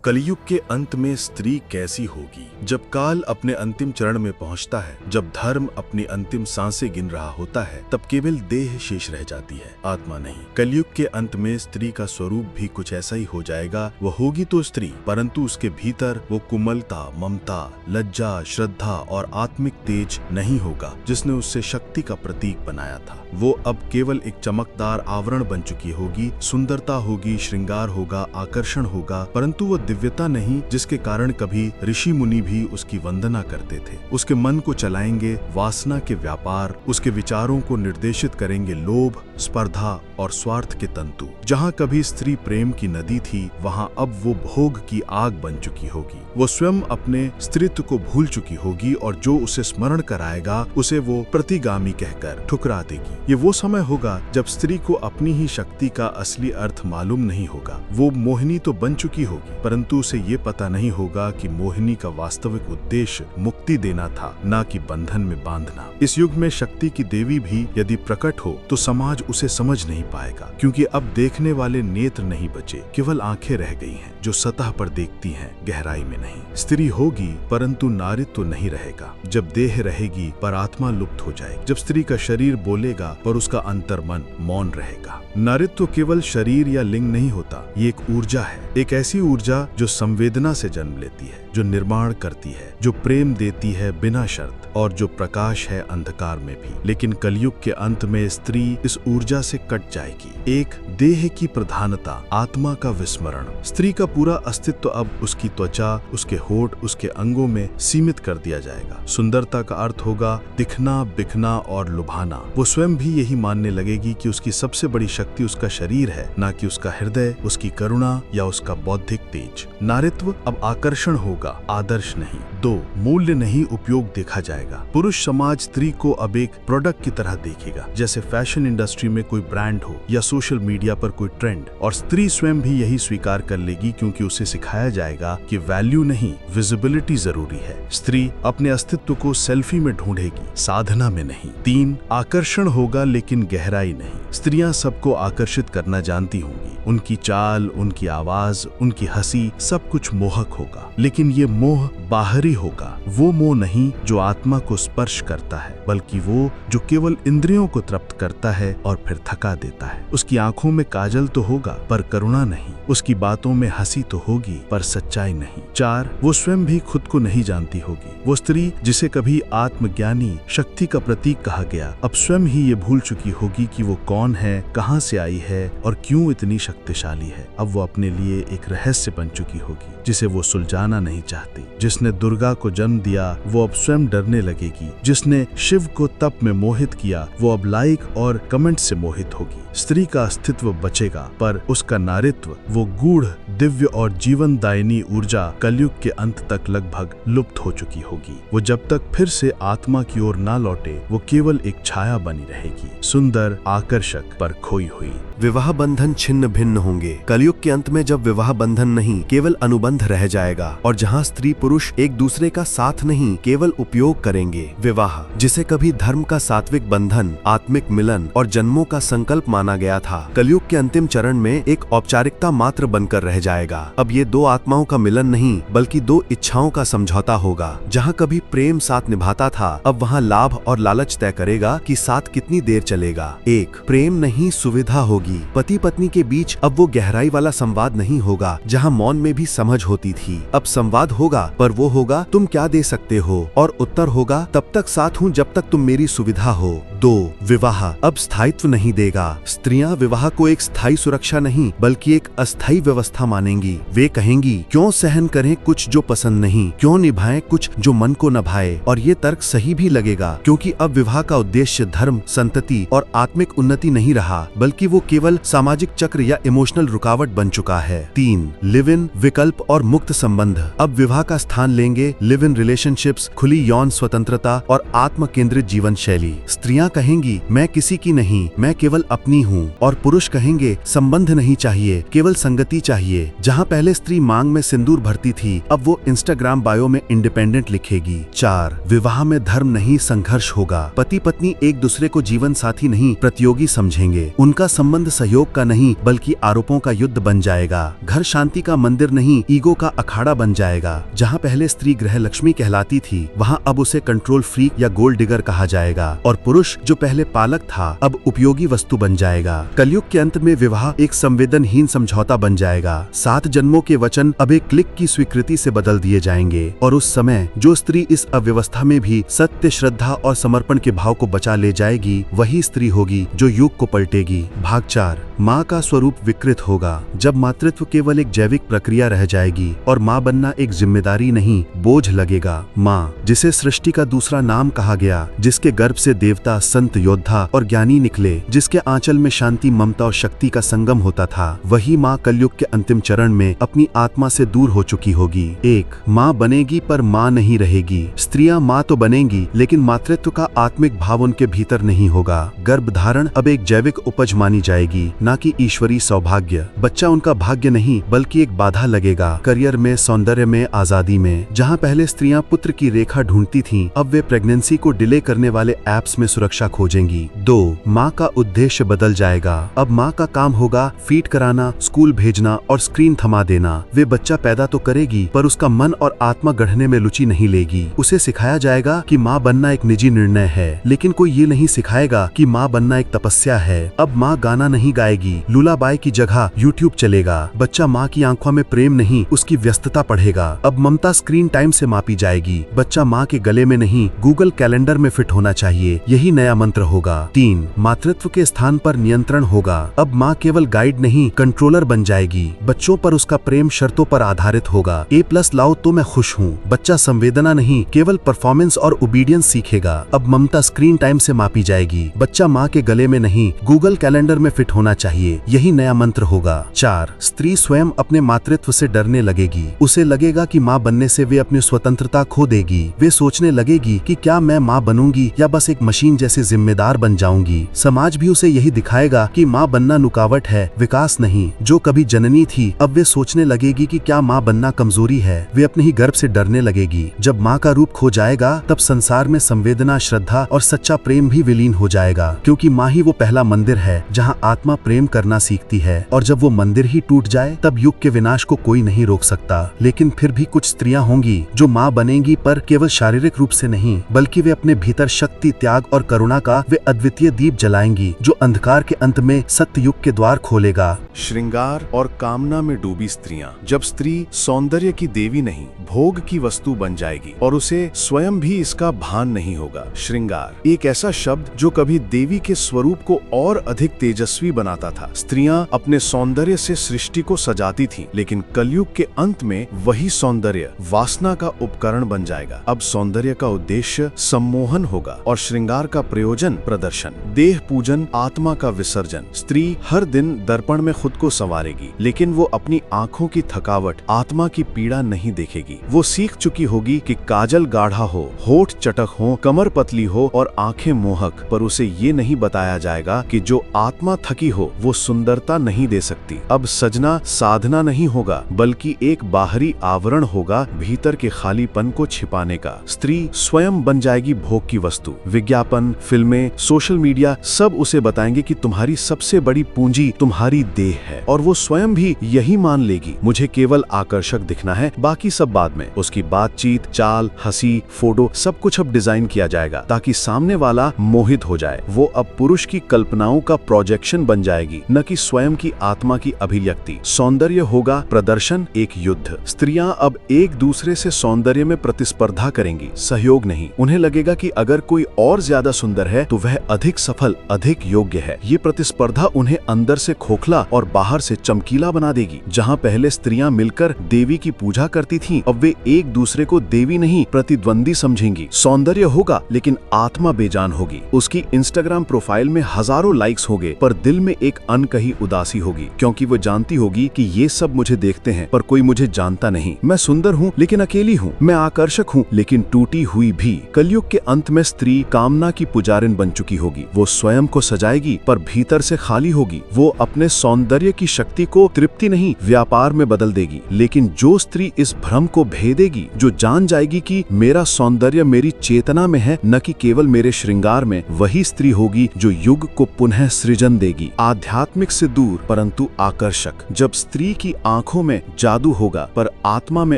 कलयुग के अंत में स्त्री कैसी होगी? जब काल अपने अंतिम चरण में पहुंचता है, जब धर्म अपनी अंतिम सांसें गिन रहा होता है, तब केवल देह शेष रह जाती है, आत्मा नहीं। कलयुग के अंत में स्त्री का स्वरूप भी कुछ ऐसा ही हो जाएगा। वह होगी तो स्त्री, परंतु उसके भीतर वो कोमलता, ममता, लज्जा, श्रद्धा और आत्मिक तेज नहीं होगा जिसने उससे शक्ति का प्रतीक बनाया था। वो अब केवल एक चमकदार आवरण बन चुकी होगी। सुंदरता होगी, श्रृंगार होगा, आकर्षण होगा, परंतु वो दिव्यता नहीं जिसके कारण कभी ऋषि मुनि भी उसकी वंदना करते थे। उसके मन को चलाएंगे वासना के व्यापार, उसके विचारों को निर्देशित करेंगे लोभ, स्पर्धा और स्वार्थ के तंतु। जहाँ कभी स्त्री प्रेम की नदी थी, वहाँ अब वो भोग की आग बन चुकी होगी। वो स्वयं अपने स्त्रीत्व को भूल चुकी होगी और जो उसे स्मरण कराएगा उसे वो प्रतिगामी कहकर ठुकरा देगी। ये वो समय होगा जब स्त्री को अपनी ही शक्ति का असली अर्थ मालूम नहीं होगा। वो मोहिनी तो बन चुकी होगी, परंतु उसे ये पता नहीं होगा कि मोहिनी का वास्तविक उद्देश्य मुक्ति देना था, ना कि बंधन में बांधना। इस युग में शक्ति की देवी भी यदि प्रकट हो तो समाज उसे समझ नहीं पाएगा, क्योंकि अब देखने वाले नेत्र नहीं बचे, केवल आंखें रह गई हैं जो सतह पर देखती हैं, गहराई में नहीं। स्त्री होगी परंतु नारीत्व नहीं रहेगा। जब देह रहेगी पर आत्मा लुप्त हो जाएगी। जब स्त्री का शरीर बोलेगा पर उसका अंतर्मन मौन रहेगा। नारीत्व केवल शरीर या लिंग नहीं होता, ये एक ऊर्जा है, एक ऐसी ऊर्जा जो संवेदना से जन्म लेती है, जो निर्माण करती है, जो प्रेम देती है बिना शर्त, और जो प्रकाश है अंधकार में भी। लेकिन कलयुग के अंत में स्त्री इस ऊर्जा से कट जाएगी। एक देह की प्रधानता, आत्मा का विस्मरण। स्त्री का पूरा अस्तित्व अब उसकी त्वचा, उसके होठ, उसके अंगों में सीमित कर दिया जाएगा। सुंदरता का अर्थ होगा दिखना, बिखना और लुभाना। वो स्वयं भी यही मानने लगेगी कि उसकी सबसे बड़ी शक्ति उसका शरीर है, ना कि उसका हृदय, उसकी करुणा या उसका बौद्धिक तेज। नारीत्व अब आकर्षण होगा, आदर्श नहीं। 2 मूल्य नहीं, उपयोग देखा जाएगा। पुरुष समाज स्त्री को अब एक प्रोडक्ट की तरह देखेगा, जैसे फैशन इंडस्ट्री में कोई ब्रांड हो या सोशल मीडिया पर कोई ट्रेंड। और स्त्री स्वयं भी यही स्वीकार कर लेगी, क्योंकि उसे सिखाया जाएगा कि वैल्यू नहीं, विजिबिलिटी जरूरी है। स्त्री अपने अस्तित्व को सेल्फी में ढूंढेगी, साधना में नहीं। 3 आकर्षण होगा लेकिन गहराई नहीं। स्त्रियां सबको आकर्षित करना जानती होंगी। उनकी चाल, उनकी आवाज, उनकी हंसी, सब कुछ मोहक होगा, लेकिन ये मोह बाहरी होगा। वो मोह नहीं जो आत्मा को स्पर्श करता है, बल्कि वो जो केवल इंद्रियों को तृप्त करता है और फिर थका देता है। उसकी आंखों में काजल तो होगा पर करुणा नहीं। उसकी बातों में हंसी तो होगी पर सच्चाई नहीं। 4 वो स्वयं भी खुद को नहीं जानती होगी। वो स्त्री जिसे कभी आत्मज्ञानी, शक्ति का प्रतीक कहा गया, अब स्वयं ही ये भूल चुकी होगी कि वो कौन है, कहां से आई है और क्यों इतनी शक्तिशाली है। अब वो अपने लिए एक रहस्य बन चुकी होगी जिसे वो सुलझाना नहीं चाहती। जिसने दुर्गा को जन्म दिया वो अब स्वयं डरने लगेगी। जिसने शिव को तप में मोहित किया वो अब लाइक और कमेंट से मोहित होगी। स्त्री का अस्तित्व बचेगा पर उसका नारीत्व, वो गूढ़, दिव्य और जीवन दायिनी ऊर्जा कलयुग के अंत तक लगभग लुप्त हो चुकी होगी। वो जब तक फिर से आत्मा की ओर ना लौटे, वो केवल एक छाया बनी रहेगी, सुंदर, आकर्षक पर खोई हुई। विवाह बंधन छिन्न भिन्न होंगे। कलयुग के अंत में जब विवाह बंधन नहीं, केवल अनुबंध रह जाएगा, और जहाँ स्त्री पुरुष एक दूसरे का साथ नहीं, केवल उपयोग करेंगे। विवाह जिसे कभी धर्म का सात्विक बंधन, आत्मिक मिलन और जन्मों का संकल्प माना गया था, कलयुग के अंतिम चरण में एक औपचारिकता मात्र बनकर रह जाएगा। अब ये 2 आत्माओं का मिलन नहीं, बल्कि 2 इच्छाओं का समझौता होगा। जहाँ कभी प्रेम साथ निभाता था, अब वहाँ लाभ और लालच तय करेगा कि साथ कितनी देर चलेगा। 1 प्रेम नहीं, सुविधा होगी। पति पत्नी के बीच अब वो गहराई वाला संवाद नहीं होगा जहाँ मौन में भी समझ होती थी। अब संवाद होगा, पर वो होगा तुम क्या दे सकते हो, और उत्तर होगा तब तक साथ हूँ जब तक तुम मेरी सुविधा हो। 2 विवाह अब स्थायित्व नहीं देगा। स्त्रियां विवाह को एक स्थायी सुरक्षा नहीं, बल्कि एक अस्थायी व्यवस्था मानेंगी। वे कहेंगी क्यों सहन करें कुछ जो पसंद नहीं, क्यों निभाएं कुछ जो मन को न भाए। और ये तर्क सही भी लगेगा, क्योंकि अब विवाह का उद्देश्य धर्म, संतति और आत्मिक उन्नति नहीं रहा, बल्कि वो केवल सामाजिक चक्र या इमोशनल रुकावट बन चुका है। 3 लिव इन, विकल्प और मुक्त संबंध अब विवाह का स्थान लेंगे। लिव इन रिलेशनशिप्स, खुली यौन स्वतंत्रता और आत्म केंद्रित जीवन शैली। स्त्रियां कहेंगी मैं किसी की नहीं, मैं केवल अपनी हूँ, और पुरुष कहेंगे संबंध नहीं चाहिए, केवल संगति चाहिए। जहाँ पहले स्त्री मांग में सिंदूर भरती थी, अब वो इंस्टाग्राम बायो में इंडिपेंडेंट लिखेगी। 4 विवाह में धर्म नहीं, संघर्ष होगा। पति पत्नी एक दूसरे को जीवन साथी नहीं, प्रतियोगी समझेंगे। उनका संबंध संबंध सहयोग का नहीं बल्कि आरोपों का युद्ध बन जाएगा। घर शांति का मंदिर नहीं, ईगो का अखाड़ा बन जाएगा। जहाँ पहले स्त्री गृह लक्ष्मी कहलाती थी, वहाँ अब उसे कंट्रोल फ्रीक या गोल्ड डिगर कहा जाएगा। और पुरुष जो पहले पालक था, अब उपयोगी वस्तु बन जाएगा। कलयुग के अंत में विवाह एक संवेदनहीन समझौता बन जाएगा। 7 जन्मों के वचन अब एक क्लिक की स्वीकृति से बदल दिए जाएंगे। और उस समय जो स्त्री इस अव्यवस्था में भी सत्य, श्रद्धा और समर्पण के भाव को बचा ले जाएगी, वही स्त्री होगी जो युग को पलटेगी। भाग 4, माँ का स्वरूप विकृत होगा। जब मातृत्व केवल एक जैविक प्रक्रिया रह जाएगी और माँ बनना एक जिम्मेदारी नहीं, बोझ लगेगा। माँ, जिसे सृष्टि का दूसरा नाम कहा गया, जिसके गर्भ से देवता, संत, योद्धा और ज्ञानी निकले, जिसके आंचल में शांति, ममता और शक्ति का संगम होता था, वही माँ कलयुग के अंतिम चरण में अपनी आत्मा से दूर हो चुकी होगी। 1, माँ बनेगी पर माँ नहीं रहेगी। स्त्रियां माँ तो बनेंगी, लेकिन मातृत्व का आत्मिक भाव उनके भीतर नहीं होगा। गर्भधारण अब एक जैविक उपज मानी जाएगी, न कि ईश्वरीय सौभाग्य। बच्चा उनका भाग्य नहीं बल्कि एक बाधा लगेगा। करियर में, सौंदर्य में, आजादी में। जहाँ पहले स्त्रियां पुत्र की रेखा ढूंढती थीं, अब वे प्रेगनेंसी को डिले करने वाले ऐप्स में सुरक्षा खोजेंगी। 2, माँ का उद्देश्य बदल जाएगा। अब माँ का काम होगा फीड कराना, स्कूल भेजना और स्क्रीन थमा देना। वे बच्चा पैदा तो करेगी, पर उसका मन और आत्मा गढ़ने में रुचि नहीं लेगी। उसे सिखाया जाएगा कि माँ बनना एक निजी निर्णय है, लेकिन कोई ये नहीं सिखाएगा कि माँ बनना एक तपस्या है। अब माँ गाना नहीं गाएगी, लूलाबाई की जगह यूट्यूब चलेगा। बच्चा माँ की आंखों में प्रेम नहीं, उसकी व्यस्तता पढ़ेगा। अब ममता स्क्रीन टाइम से मापी जाएगी। बच्चा माँ के गले में नहीं, गूगल कैलेंडर में फिट होना चाहिए। यही नया मंत्र होगा। 3, मातृत्व के स्थान पर नियंत्रण होगा। अब माँ केवल गाइड नहीं, कंट्रोलर बन जाएगी। बच्चों पर उसका प्रेम शर्तों पर आधारित होगा। A+ लाओ तो मैं खुश हूँ। बच्चा संवेदना नहीं, केवल परफॉर्मेंस और ओबीडियंस सीखेगा। अब ममता स्क्रीन टाइम से मापी जाएगी। बच्चा माँ के गले में नहीं, गूगल कैलेंडर में फिट होना चाहिए। यही नया मंत्र होगा। 4, स्त्री स्वयं अपने मातृत्व से डरने लगेगी। उसे लगेगा कि माँ बनने से वे अपनी स्वतंत्रता खो देगी। वे सोचने लगेगी कि क्या मैं माँ बनूंगी या बस एक मशीन जैसे जिम्मेदार बन जाऊंगी। समाज भी उसे यही दिखाएगा कि माँ बनना नुकावट है, विकास नहीं। जो कभी जननी थी, अब वे सोचने लगेगी कि क्या माँ बनना कमजोरी है। वे अपने ही गर्भ से डरने लगेगी। जब माँ का रूप खो जाएगा, तब संसार में संवेदना, श्रद्धा और सच्चा प्रेम भी विलीन हो जाएगा, क्योंकि माँ ही वो पहला मंदिर है जहाँ आत्मा प्रेम करना सीखती है। और जब वो मंदिर ही टूट जाए, तब युग के विनाश को कोई नहीं रोक सकता। लेकिन फिर भी कुछ स्त्रियां होंगी जो माँ बनेंगी, पर केवल शारीरिक रूप से नहीं, बल्कि वे अपने भीतर शक्ति, त्याग और करुणा का वे अद्वितीय दीप जलाएंगी, जो अंधकार के अंत में सत्य युग के द्वार खोलेगा। श्रृंगार और कामना में डूबी स्त्रियां। जब स्त्री सौंदर्य की देवी नहीं, भोग की वस्तु बन जाएगी और उसे स्वयं भी इसका भान नहीं होगा। श्रृंगार एक ऐसा शब्द जो कभी देवी के स्वरूप को और अधिक तेजस्वी बनाता था। स्त्रियां अपने सौंदर्य से सृष्टि को सजाती थीं, लेकिन कलयुग के अंत में वही सौंदर्य वासना का उपकरण बन जाएगा। अब सौंदर्य का उद्देश्य सम्मोहन होगा और श्रृंगार का प्रयोजन प्रदर्शन, देह पूजन, आत्मा का विसर्जन। स्त्री हर दिन दर्पण में खुद को संवारेगी, लेकिन वो अपनी आंखों की थकावट, आत्मा की पीड़ा नहीं देखेगी। वो सीख चुकी होगी कि काजल गाढ़ा हो, होठ चटक हो, कमर पतली हो और आंखें मोहक, पर उसे ये नहीं बताया जाएगा कि जो आत्मा थकी हो वो सुंदरता नहीं दे सकती। अब सजना साधना नहीं होगा, बल्कि एक बाहरी आवरण होगा भीतर के खालीपन को छिपाने का। स्त्री स्वयं बन जाएगी भोग की वस्तु। विज्ञापन, फिल्में, सोशल मीडिया सब उसे बताएंगे कि तुम्हारी सबसे बड़ी पूंजी तुम्हारी देह है, और वो स्वयं भी यही मान लेगी, मुझे केवल आकर्षक दिखना है, बाकी सब बाद में। उसकी बातचीत, चाल, हंसी, फोटो सब कुछ अब डिजाइन किया जाएगा ताकि सामने वाला मोहित हो जाए। वो अब पुरुष की कल्पनाओं का प्रोजेक्शन बन जाएगी, न कि स्वयं की आत्मा की अभिव्यक्ति। सौंदर्य होगा प्रदर्शन, एक युद्ध। स्त्रियां अब एक दूसरे से सौंदर्य में प्रतिस्पर्धा करेंगी, सहयोग नहीं। उन्हें लगेगा कि अगर कोई और ज्यादा सुंदर है तो वह अधिक सफल, अधिक योग्य है। ये प्रतिस्पर्धा उन्हें अंदर से खोखला और बाहर से चमकीला बना देगी। जहाँ पहले स्त्रियां मिलकर देवी की पूजा करती थीं, अब वे एक दूसरे को देवी नहीं प्रतिद्वंदी समझेंगी। सौंदर्य होगा लेकिन आत्मा बेजान होगी। उसकी इंस्टाग्राम प्रोफाइल में हजारों लाइक्स होंगे, पर दिल में एक अनकही उदासी होगी, क्योंकि वो जानती होगी कि ये सब मुझे देखते हैं पर कोई मुझे जानता नहीं। मैं सुंदर हूँ लेकिन अकेली हूँ, मैं आकर्षक हूँ लेकिन टूटी हुई भी। कलयुग के अंत में स्त्री कामना की पुजारिन बन चुकी होगी। वो स्वयं को सजाएगी पर भीतर से खाली होगी। वो अपने सौंदर्य की शक्ति को तृप्ति नहीं, व्यापार में बदल देगी। लेकिन जो स्त्री इस भ्रम को भेदेगी, जो जान जाएगी कि मेरा सौंदर्य मेरी चेतना में है, न कि केवल मेरे श्रृंगार में, वही स्त्री होगी जो युग को पुनः सृजन देगी। जाएगी, आध्यात्मिक से दूर परंतु आकर्षक। जब स्त्री की आंखों में जादू होगा पर आत्मा में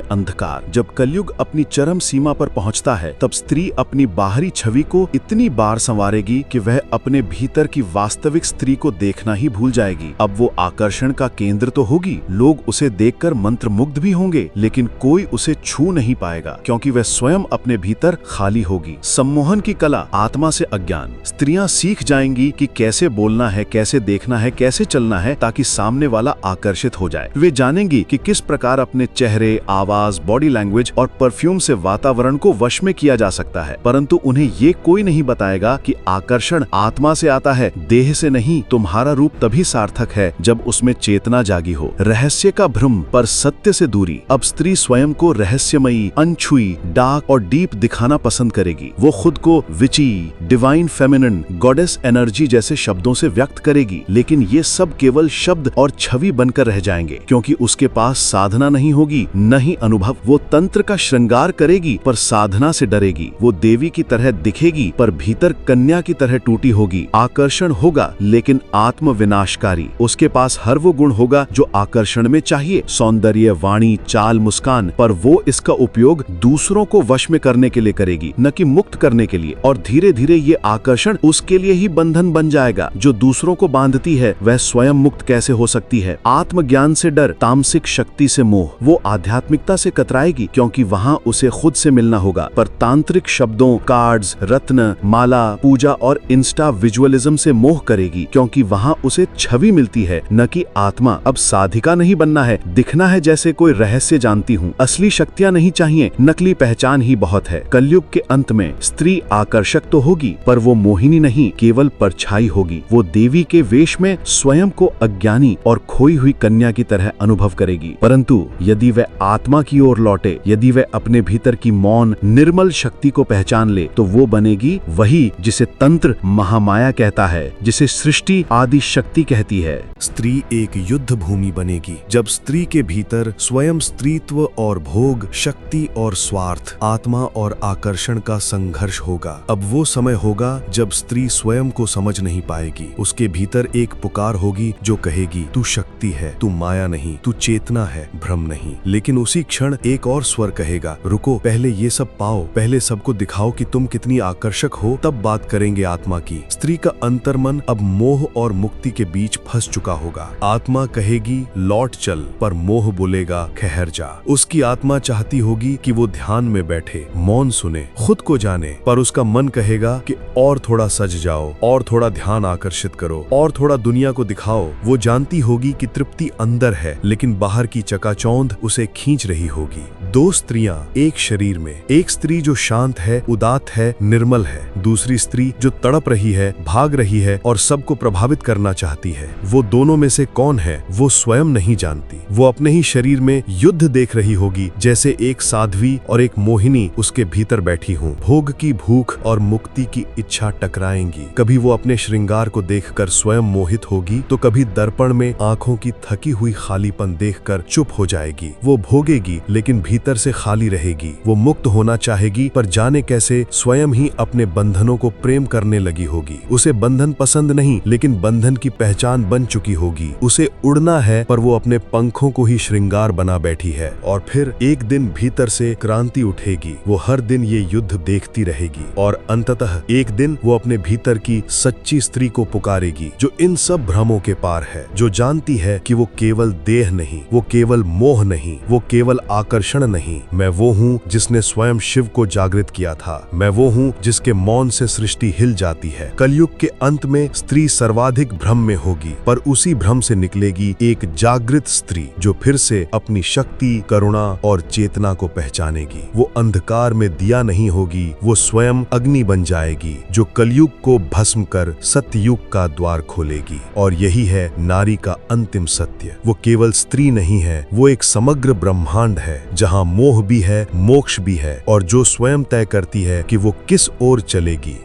अंधकार। जब कलयुग अपनी चरम सीमा पर पहुंचता है तब स्त्री अपनी बाहरी छवि को इतनी बार संवारेगी कि वह अपने भीतर की वास्तविक स्त्री को देखना ही भूल जाएगी। अब वो आकर्षण का केंद्र तो होगी, लोग उसे देखकर मंत्रमुग्ध भी होंगे, लेकिन कोई उसे छू नहीं पाएगा क्योंकि वह स्वयं अपने भीतर खाली होगी। सम्मोहन की कला, आत्मा से अज्ञान। स्त्रियां सीख जाएंगी कि कैसे बोलना है, कैसे देखना है, कैसे चलना है ताकि सामने वाला आकर्षित हो जाए। वे जानेंगी कि किस प्रकार अपने चेहरे, आवाज, बॉडी लैंग्वेज और परफ्यूम से वातावरण को वश में किया जा सकता है। परंतु उन्हें ये कोई नहीं बताएगा कि आकर्षण आत्मा से आता है, देह से नहीं। तुम्हारा रूप तभी सार्थक है जब उसमें चेतना जागी हो। रहस्य का भ्रम पर सत्य से दूरी। अब स्त्री स्वयं को रहस्यमयी, अनछुई, डार्क और डीप दिखाना पसंद करेगी। वो खुद को विची, डिवाइन फेमिनिन, गॉडेस एनर्जी जैसे शब्दों से व्यक्त करेगी, लेकिन ये सब केवल शब्द और छवि बनकर रह जाएंगे क्योंकि उसके पास साधना नहीं होगी, न ही अनुभव। वो तंत्र का श्रृंगार करेगी पर साधना से डरेगी। वो देवी की तरह दिखेगी पर भीतर कन्या की तरह टूटी होगी। आकर्षण होगा लेकिन आत्म विनाशकारी। उसके पास हर वो गुण होगा जो आकर्षण में चाहिए, सौंदर्य, वाणी, चाल, मुस्कान, पर वो इसका उपयोग दूसरों को वश में करने के लिए करेगी, न कि मुक्त करने के लिए। और धीरे धीरे ये आकर्षण उसके लिए ही बंधन बन जाएगा। जो दूसरों को बांधती है वह स्वयं मुक्त कैसे हो सकती है? आत्मज्ञान से डर, तामसिक शक्ति से मोह। वो आध्यात्मिकता से कतराएगी क्योंकि वहाँ उसे खुद से मिलना होगा, पर तांत्रिक शब्दों, कार्ड्स, रत्न, माला, पूजा और इंस्टा विजुअलिज्म से मोह करेगी क्योंकि वहाँ उसे छवि मिलती है, न कि आत्मा। अब साधिका नहीं बनना है, दिखना है जैसे कोई रहस्य जानती हूँ। असली शक्तियाँ नहीं चाहिए, नकली पहचान ही बहुत है। कलयुग के अंत में स्त्री आकर्षक तो होगी पर वो मोहिनी नहीं, केवल परछाई होगी। वो देवी के वेश में स्वयं को अज्ञानी और खोई हुई कन्या की तरह अनुभव करेगी। परंतु यदि वह आत्मा की ओर लौटे, यदि वह अपने भीतर की मौन निर्मल शक्ति को पहचान ले, तो वो बनेगी वही जिसे तंत्र महामाया कहता है, जिसे सृष्टि आदि शक्ति कहती है। स्त्री एक युद्ध भूमि बनेगी जब स्त्री के भीतर स्वयं स्त्रीत्व और भोग, शक्ति और स्वार्थ, आत्मा और आकर्षण का संघर्ष होगा। अब वो समय होगा जब स्त्री स्वयं को समझ नहीं पाएगी। उसके भीतर एक पुकार होगी जो कहेगी, तू शक्ति है, तू माया नहीं, तू चेतना है, भ्रम नहीं। लेकिन उसी क्षण एक और स्वर कहेगा, रुको, पहले ये सब पाओ, पहले सबको दिखाओ कि तुम कितनी आकर्षक हो, तब बात करेंगे आत्मा की। स्त्री का अंतर्मन अब मोह और मुक्ति के बीच फंस चुका होगा। आत्मा कहेगी लौट चल, पर मोह बोलेगा ठहर जा। उसकी आत्मा चाहती होगी कि वो ध्यान में बैठे, मौन सुने, खुद को जाने, पर उसका मन कहेगा कि और थोड़ा सज जाओ, और थोड़ा ध्यान आकर्षित करो, और थोड़ा दुनिया को दिखाओ। वो जानती होगी कि तृप्ति अंदर है, लेकिन बाहर की चकाचौंध उसे खींच रही होगी। दो स्त्रियां एक शरीर में, एक स्त्री जो शांत है, उदात है, निर्मल है, दूसरी स्त्री जो तड़प रही है, भाग रही है और सबको प्रभावित करना चाहती है। वो दोनों में से कौन है वो स्वयं नहीं जानती। वो अपने ही शरीर में युद्ध देख रही होगी, जैसे एक साध्वी और एक मोहिनी उसके भीतर बैठी हों। भोग की भूख और मुक्ति की इच्छा टकराएंगी। कभी वो अपने श्रृंगार को देखकर स्वयं मोहित होगी, तो कभी दर्पण में आंखों की थकी हुई खालीपन देखकर चुप हो जाएगी। वो भोगेगी लेकिन भीतर से खाली रहेगी। वो मुक्त होना चाहेगी पर जाने कैसे स्वयं ही अपने बंधनों को प्रेम करने लगी होगी। उसे बंधन पसंद नहीं, लेकिन बंधन की पहचान बन चुकी होगी। उसे उड़ना है पर वो अपने पंखों को ही श्रृंगार बना बैठी है। और फिर एक दिन भीतर से क्रांति उठेगी। वो हर दिन ये युद्ध देखती रहेगी और अंततः एक दिन वो अपने भीतर की सच्ची स्त्री को पुकारेगी, जो इन सब भ्रमों के पार है, जो जानती है कि वो केवल देह नहीं, वो केवल मोह नहीं, वो केवल आकर्षण नहीं। मैं वो हूँ जिसने स्वयं शिव को जागृत किया था। मैं वो हूँ जिसके मौन से सृष्टि हिल जाती है। कलयुग के अंत में स्त्री सर्वाधिक भ्रम में होगी, पर उसी भ्रम से निकलेगी एक जागृत स्त्री जो फिर से अपनी शक्ति, करुणा और चेतना को पहचानेगी। वो अंधकार में दिया नहीं होगी, वो स्वयं अग्नि बन जाएगी जो कलयुग को भस्म कर सत्ययुग का द्वार खोलेगी। और यही है नारी का अंतिम सत्य। वो केवल स्त्री नहीं है, वो एक समग्र ब्रह्मांड है जहाँ मोह भी है, मोक्ष भी है, और जो स्वयं तय करती है कि वो किस ओर चलेगी।